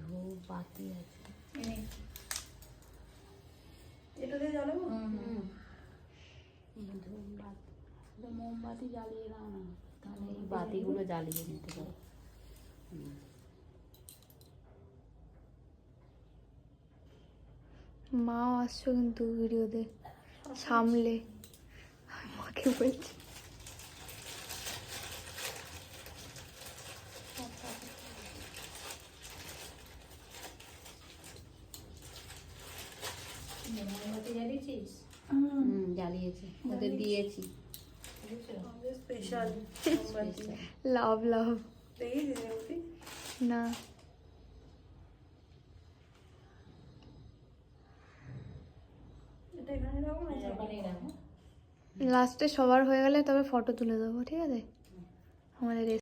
ধূপ বাতি আছে। এটা দিয়ে জ্বালাবো? ধূপ বাতি, মোমবাতি জ্বালিয়ে দাও না, তাহলে এই বাতিগুলো জ্বালিয়ে নিতে পারো। মাও আসছো কিন্তু ভিডিওতে সামলে, আমি মাকে বলছি। মোমবাতি জ্বালিয়েছিস? জ্বালিয়েছি, ওদের দিয়েছি। স্পেশাল লাভ লাভ। দেখি না এটা এখানে রাখবো না? ওখানেই রাখো। লাস্টে সবার হয়ে গেলে তবে ফটো তুলে দেবো, ঠিক আছে আমাদের।